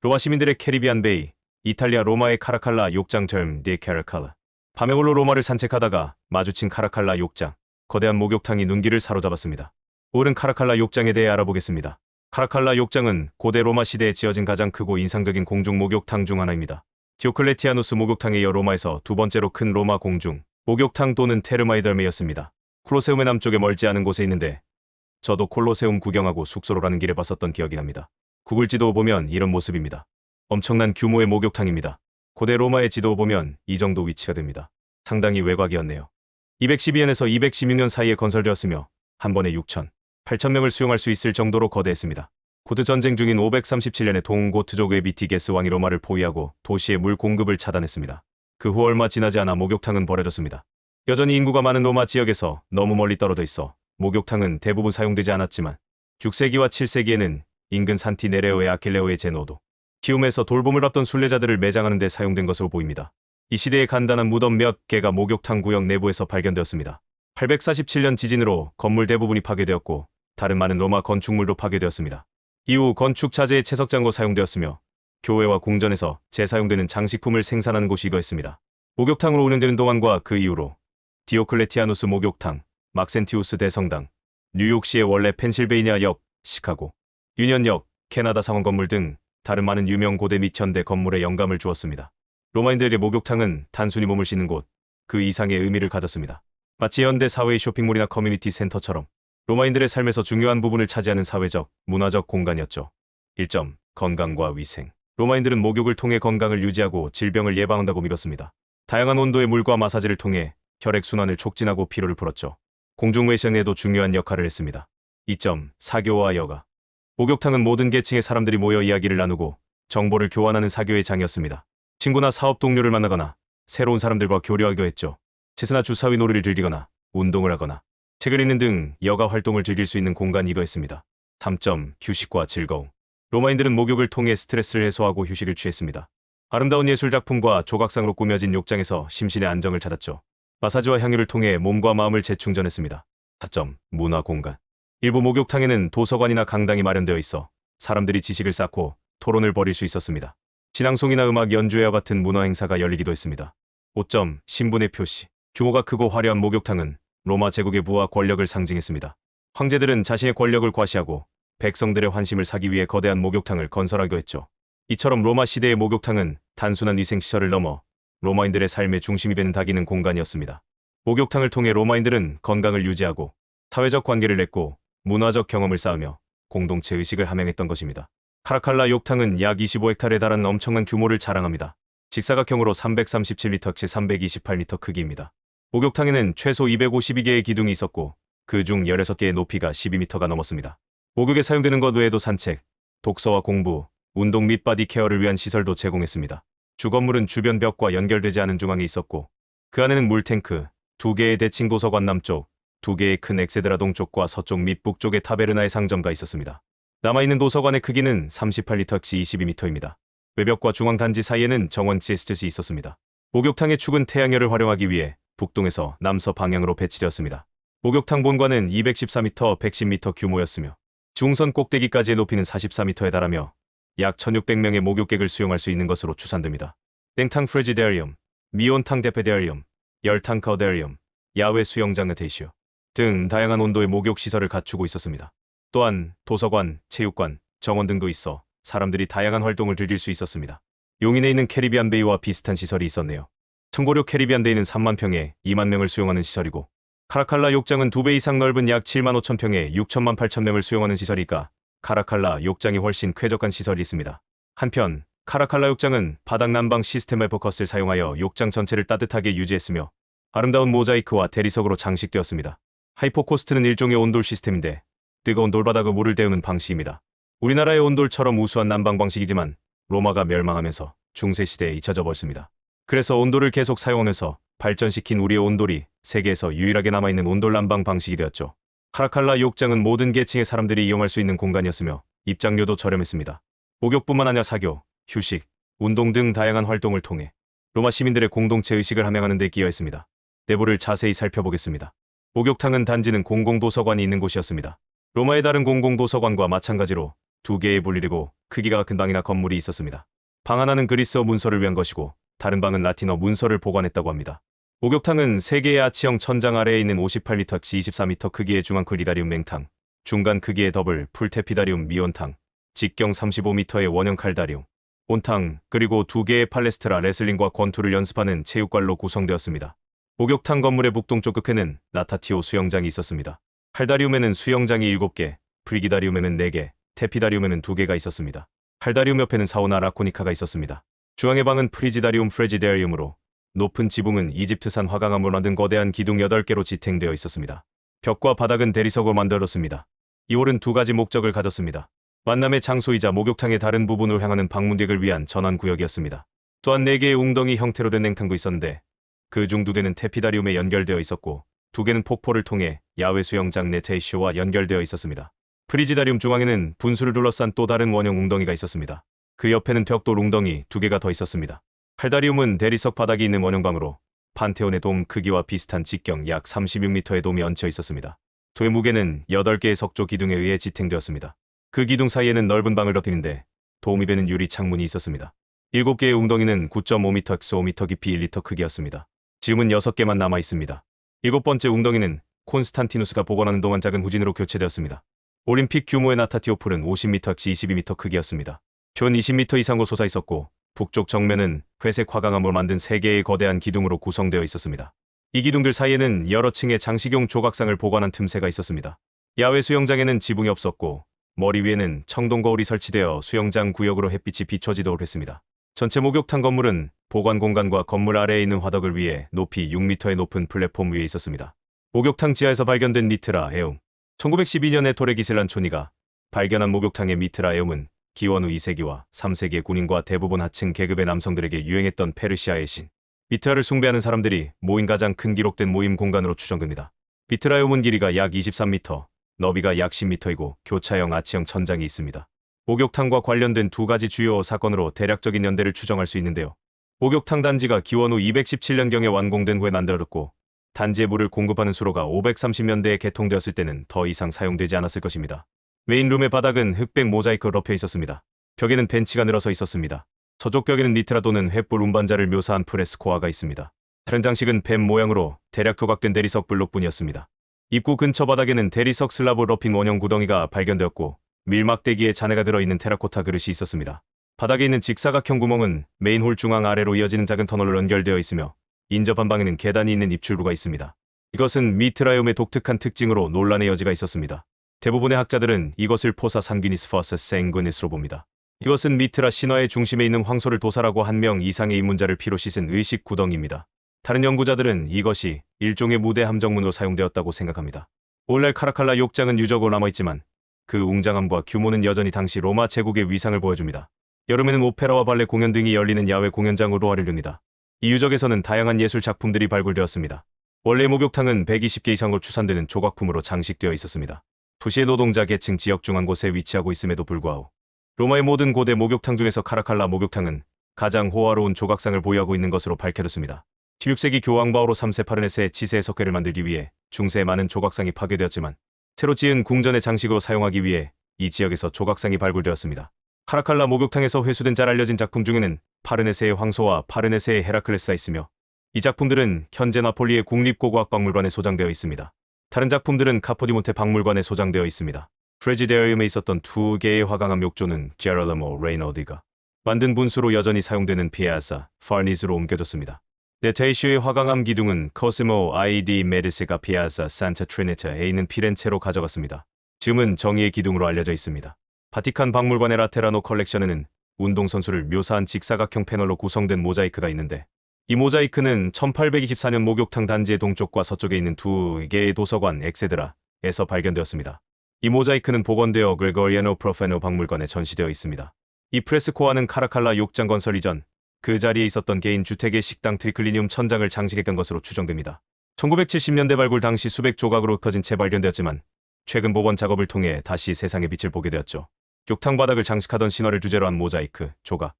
로마 시민들의 캐리비안 베이, 이탈리아 로마의 카라칼라 욕장 점 디 카라칼라. 밤에 홀로 로마를 산책하다가 마주친 카라칼라 욕장. 거대한 목욕탕이 눈길을 사로잡았습니다. 오늘은 카라칼라 욕장에 대해 알아보겠습니다. 카라칼라 욕장은 고대 로마 시대에 지어진 가장 크고 인상적인 공중 목욕탕 중 하나입니다. 디오클레티아누스 목욕탕에 이어 로마에서 두 번째로 큰 로마 공중 목욕탕 또는 테르마이 덜메였습니다. 콜로세움의 남쪽에 멀지 않은 곳에 있는데 저도 콜로세움 구경하고 숙소로 가는 길에 봤었던 기억이 납니다. 구글 지도 보면 이런 모습입니다. 엄청난 규모의 목욕탕입니다. 고대 로마의 지도 보면 이 정도 위치가 됩니다. 상당히 외곽이었네요. 212년에서 216년 사이에 건설되었으며 한 번에 6천, 8천 명을 수용할 수 있을 정도로 거대했습니다. 고트 전쟁 중인 537년에 동고트족의 비티게스 왕이 로마를 포위하고 도시의 물 공급을 차단했습니다. 그 후 얼마 지나지 않아 목욕탕은 버려졌습니다. 여전히 인구가 많은 로마 지역에서 너무 멀리 떨어져 있어 목욕탕은 대부분 사용되지 않았지만 6세기와 7세기에는 인근 산티 네레오의 아킬레오의 제노도 키움에서 돌봄을 받던 순례자들을 매장하는 데 사용된 것으로 보입니다. 이 시대의 간단한 무덤 몇 개가 목욕탕 구역 내부에서 발견되었습니다. 847년 지진으로 건물 대부분이 파괴되었고 다른 많은 로마 건축물도 파괴되었습니다. 이후 건축 자재의 채석장으로 사용되었으며 교회와 궁전에서 재사용되는 장식품을 생산하는 곳이 이거였습니다. 목욕탕으로 운영되는 동안과 그 이후로 디오클레티아누스 목욕탕, 막센티우스 대성당, 뉴욕시의 원래 펜실베이니아역, 시카고, 유년역, 캐나다 상원 건물 등 다른 많은 유명 고대 및 현대 건물에 영감을 주었습니다. 로마인들에게 목욕탕은 단순히 몸을 씻는 곳, 그 이상의 의미를 가졌습니다. 마치 현대 사회의 쇼핑몰이나 커뮤니티 센터처럼 로마인들의 삶에서 중요한 부분을 차지하는 사회적, 문화적 공간이었죠. 1점. 건강과 위생. 로마인들은 목욕을 통해 건강을 유지하고 질병을 예방한다고 믿었습니다. 다양한 온도의 물과 마사지를 통해 혈액순환을 촉진하고 피로를 풀었죠. 공중외생에도 중요한 역할을 했습니다. 2점. 사교와 여가. 목욕탕은 모든 계층의 사람들이 모여 이야기를 나누고 정보를 교환하는 사교의 장이었습니다. 친구나 사업 동료를 만나거나 새로운 사람들과 교류하기도 했죠. 체스나 주사위 놀이를 즐기거나 운동을 하거나 책을 읽는 등 여가 활동을 즐길 수 있는 공간이기도 했습니다. 3점. 휴식과 즐거움. 로마인들은 목욕을 통해 스트레스를 해소하고 휴식을 취했습니다. 아름다운 예술 작품과 조각상으로 꾸며진 욕장에서 심신의 안정을 찾았죠. 마사지와 향유를 통해 몸과 마음을 재충전했습니다. 4점. 문화 공간. 일부 목욕탕에는 도서관이나 강당이 마련되어 있어 사람들이 지식을 쌓고 토론을 벌일 수 있었습니다. 진앙송이나 음악 연주회와 같은 문화 행사가 열리기도 했습니다. 5점. 신분의 표시. 규모가 크고 화려한 목욕탕은 로마 제국의 부와 권력을 상징했습니다. 황제들은 자신의 권력을 과시하고 백성들의 환심을 사기 위해 거대한 목욕탕을 건설하기도 했죠. 이처럼 로마 시대의 목욕탕은 단순한 위생시설을 넘어 로마인들의 삶의 중심이 되는 다기는 공간이었습니다. 목욕탕을 통해 로마인들은 건강을 유지하고 사회적 관계를 맺고 문화적 경험을 쌓으며 공동체 의식을 함양했던 것입니다. 카라칼라 욕탕은 약 25헥타르에 달하는 엄청난 규모를 자랑합니다. 직사각형으로 337m, 제 328m 크기입니다. 목욕탕에는 최소 252개의 기둥이 있었고 그 중 16개의 높이가 12m가 넘었습니다. 목욕에 사용되는 것 외에도 산책, 독서와 공부, 운동 및 바디 케어를 위한 시설도 제공했습니다. 주 건물은 주변 벽과 연결되지 않은 중앙에 있었고 그 안에는 물탱크, 2개의 대칭 도서관 남쪽, 2개의 큰 엑세드라 동쪽과 서쪽 및 북쪽의 타베르나의 상점가 있었습니다. 남아있는 도서관의 크기는 38리터, 22m입니다. 외벽과 중앙 단지 사이에는 정원 체스트이 있었습니다. 목욕탕의 축은 태양열을 활용하기 위해 북동에서 남서 방향으로 배치되었습니다. 목욕탕 본관은 214m, 110m 규모였으며 중선 꼭대기까지의 높이는 44m에 달하며 약 1600명의 목욕객을 수용할 수 있는 것으로 추산됩니다. 땡탕 프리지데리움, 미온탕 데페데리움, 열탕 카우데리움, 야외 수영장 의테이슈 등 다양한 온도의 목욕 시설을 갖추고 있었습니다. 또한 도서관, 체육관, 정원 등도 있어 사람들이 다양한 활동을 즐길 수 있었습니다. 용인에 있는 캐리비안 베이와 비슷한 시설이 있었네요. 청고료 캐리비안 베이는 3만 평에 2만 명을 수용하는 시설이고 카라칼라 욕장은 2배 이상 넓은 약 7만 5천 평에 6천만 8천 명을 수용하는 시설이니까 카라칼라 욕장이 훨씬 쾌적한 시설이 있습니다. 한편 카라칼라 욕장은 바닥 난방 시스템 에포커스를 사용하여 욕장 전체를 따뜻하게 유지했으며 아름다운 모자이크와 대리석으로 장식되었습니다. 하이포코스트는 일종의 온돌 시스템인데 뜨거운 돌바닥에 물을 데우는 방식입니다. 우리나라의 온돌처럼 우수한 난방 방식이지만 로마가 멸망하면서 중세시대에 잊혀져 버렸습니다. 그래서 온돌을 계속 사용하면서 발전시킨 우리의 온돌이 세계에서 유일하게 남아있는 온돌 난방 방식이 되었죠. 카라칼라 욕장은 모든 계층의 사람들이 이용할 수 있는 공간이었으며 입장료도 저렴했습니다. 목욕뿐만 아니라 사교, 휴식, 운동 등 다양한 활동을 통해 로마 시민들의 공동체 의식을 함양하는 데 기여했습니다. 내부를 자세히 살펴보겠습니다. 목욕탕은 단지는 공공도서관이 있는 곳이었습니다. 로마의 다른 공공도서관과 마찬가지로 두 개의 분리되고 크기가 큰 방이나 건물이 있었습니다. 방 하나는 그리스어 문서를 위한 것이고 다른 방은 라틴어 문서를 보관했다고 합니다. 목욕탕은 3개의 아치형 천장 아래에 있는 58m치 24m 크기의 중앙클리다리움 맹탕, 중간 크기의 더블 풀테피다리움 미온탕, 직경 35m의 원형 칼다리움, 온탕, 그리고 2개의 팔레스트라 레슬링과 권투를 연습하는 체육관로 구성되었습니다. 목욕탕 건물의 북동쪽 끝에는 나타티오 수영장이 있었습니다. 칼다리움에는 수영장이 7개, 프리기다리움에는 4개, 테피다리움에는 2개가 있었습니다. 칼다리움 옆에는 사우나 라코니카가 있었습니다. 중앙의 방은 프리지다리움 프레지데리움으로 높은 지붕은 이집트산 화강암으로 만든 거대한 기둥 8개로 지탱되어 있었습니다. 벽과 바닥은 대리석으로 만들었습니다. 이 홀은 2가지 목적을 가졌습니다. 만남의 장소이자 목욕탕의 다른 부분을 향하는 방문객을 위한 전환구역이었습니다. 또한 4개의 웅덩이 형태로 된 냉탕도 있었는데 그 중 2개는 테피다리움에 연결되어 있었고 2개는 폭포를 통해 야외 수영장 네테이쇼와 연결되어 있었습니다. 프리지다리움 중앙에는 분수를 둘러싼 또 다른 원형 웅덩이가 있었습니다. 그 옆에는 벽돌 웅덩이 2개가 더 있었습니다. 칼다리움은 대리석 바닥이 있는 원형방으로 판테온의 돔 크기와 비슷한 직경 약 36m의 돔이 얹혀 있었습니다. 도의 무게는 8개의 석조 기둥에 의해 지탱되었습니다. 그 기둥 사이에는 넓은 방을 덮이는데 도움이 되는 유리 창문이 있었습니다. 7개의 웅덩이는 9.5m x 5m 깊이 1리터 크기였습니다. 지금은 6개만 남아 있습니다. 7번째 웅덩이는 콘스탄티누스가 복원하는 동안 작은 후진으로 교체되었습니다. 올림픽 규모의 나타티오풀은 50m x 22m 크기였습니다. 표는 20m 이상으로 솟아 있었고 북쪽 정면은 회색 화강암으로 만든 3개의 거대한 기둥으로 구성되어 있었습니다. 이 기둥들 사이에는 여러 층의 장식용 조각상을 보관한 틈새가 있었습니다. 야외 수영장에는 지붕이 없었고 머리 위에는 청동 거울이 설치되어 수영장 구역으로 햇빛이 비춰지도록 했습니다. 전체 목욕탕 건물은 보관 공간과 건물 아래에 있는 화덕을 위해 높이 6m의 높은 플랫폼 위에 있었습니다. 목욕탕 지하에서 발견된 미트라 에움. 1912년에 토레기슬란 초니가 발견한 목욕탕의 미트라 에움은 기원후 2세기와 3세기의 군인과 대부분 하층 계급의 남성들에게 유행했던 페르시아의 신 미트라를 숭배하는 사람들이 모인 가장 큰 기록된 모임 공간으로 추정됩니다. 미트라 에움은 길이가 약 23m, 너비가 약 10m이고 교차형 아치형 천장이 있습니다. 목욕탕과 관련된 2가지 주요 사건으로 대략적인 연대를 추정할 수 있는데요. 목욕탕 단지가 기원후 217년경에 완공된 후에 만들어졌고 단지에 물을 공급하는 수로가 530년대에 개통되었을 때는 더 이상 사용되지 않았을 것입니다. 메인룸의 바닥은 흑백 모자이크로 덮여 있었습니다. 벽에는 벤치가 늘어서 있었습니다. 저쪽 벽에는 니트라 또는 횃불 운반자를 묘사한 프레스코아가 있습니다. 다른 장식은 뱀 모양으로 대략 조각된 대리석 블록뿐이었습니다. 입구 근처 바닥에는 대리석 슬라브 러핀 원형 구덩이가 발견되었고 밀막대기에 잔해가 들어있는 테라코타 그릇이 있었습니다. 바닥에 있는 직사각형 구멍은 메인홀 중앙 아래로 이어지는 작은 터널로 연결되어 있으며 인접한 방에는 계단이 있는 입출구가 있습니다. 이것은 미트라움의 독특한 특징으로 논란의 여지가 있었습니다. 대부분의 학자들은 이것을 포사 상귀니스 퍼스 생귀니스로 봅니다. 이것은 미트라 신화의 중심에 있는 황소를 도살하고 한 명 이상의 입문자를 피로 씻은 의식 구덩이입니다. 다른 연구자들은 이것이 일종의 무대 함정문으로 사용되었다고 생각합니다. 오늘날 카라칼라 욕장은 유적으로 남아있지만 그 웅장함과 규모는 여전히 당시 로마 제국의 위상을 보여줍니다. 여름에는 오페라와 발레 공연 등이 열리는 야외 공연장으로 활용됩니다. 이 유적에서는 다양한 예술 작품들이 발굴되었습니다. 원래 목욕탕은 120개 이상으로 추산되는 조각품으로 장식되어 있었습니다. 도시의 노동자 계층 지역 중 한 곳에 위치하고 있음에도 불구하고 로마의 모든 고대 목욕탕 중에서 카라칼라 목욕탕은 가장 호화로운 조각상을 보유하고 있는 것으로 밝혀졌습니다. 16세기 교황 바오로 3세 파르네스의 치세 석회를 만들기 위해 중세에 많은 조각상이 파괴되었지만 새로 지은 궁전의 장식으로 사용하기 위해 이 지역에서 조각상이 발굴되었습니다. 카라칼라 목욕탕에서 회수된 잘 알려진 작품 중에는 파르네세의 황소와 파르네세의 헤라클레스가 있으며 이 작품들은 현재 나폴리의 국립고고학박물관에 소장되어 있습니다. 다른 작품들은 카포디몬테 박물관에 소장되어 있습니다. 프레지데리움에 있었던 2개의 화강암 욕조는 제럴라모 레이너드가 만든 분수로 여전히 사용되는 피아사 파르니스로 옮겨졌습니다. 네테이쇼의 화강암 기둥은 코스모 아이디 메디스가 피아사 산타 트리니타에 있는 피렌체로 가져갔습니다. 지금은 정의의 기둥으로 알려져 있습니다. 바티칸 박물관의 라테라노 컬렉션에는 운동선수를 묘사한 직사각형 패널로 구성된 모자이크가 있는데 이 모자이크는 1824년 목욕탕 단지의 동쪽과 서쪽에 있는 2개의 도서관 엑세드라에서 발견되었습니다. 이 모자이크는 복원되어 그레고리아노 프로페노 박물관에 전시되어 있습니다. 이 프레스코아는 카라칼라 욕장 건설 이전 그 자리에 있었던 개인 주택의 식당 트리클리니움 천장을 장식했던 것으로 추정됩니다. 1970년대 발굴 당시 수백 조각으로 흩어진 채 발견되었지만 최근 복원 작업을 통해 다시 세상의 빛을 보게 되었죠. 욕탕 바닥을 장식하던 신화를 주제로 한 모자이크, 조각.